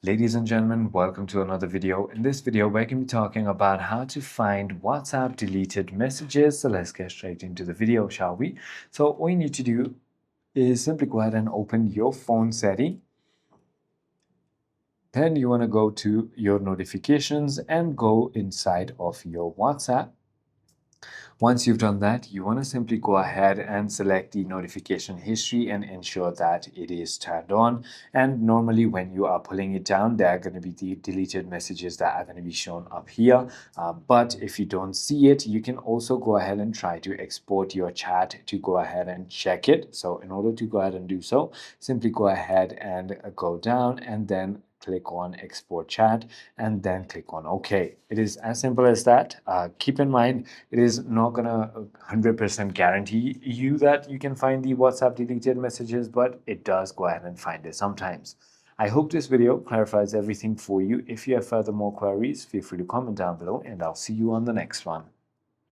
Ladies and gentlemen, welcome to another video. In this video, we're going to be talking about how to find WhatsApp deleted messages. So let's get straight into the video, shall we? So all you need to do is simply go ahead and open your phone setting. Then you want to go to your notifications and go inside of your WhatsApp. Once you've done that, you want to simply go ahead and select the notification history and ensure that it is turned on. And normally when you are pulling it down, there are going to be the deleted messages that are going to be shown up here. But if you don't see it, you can also go ahead and try to export your chat to go ahead and check it. So in order to go ahead and do so, simply go ahead and go down and then click on export chat and then click on OK. It is as simple as that. Keep in mind, it is not going to 100% guarantee you that you can find the WhatsApp deleted messages, but it does go ahead and find it sometimes. I hope this video clarifies everything for you. If you have further more queries, feel free to comment down below and I'll see you on the next one.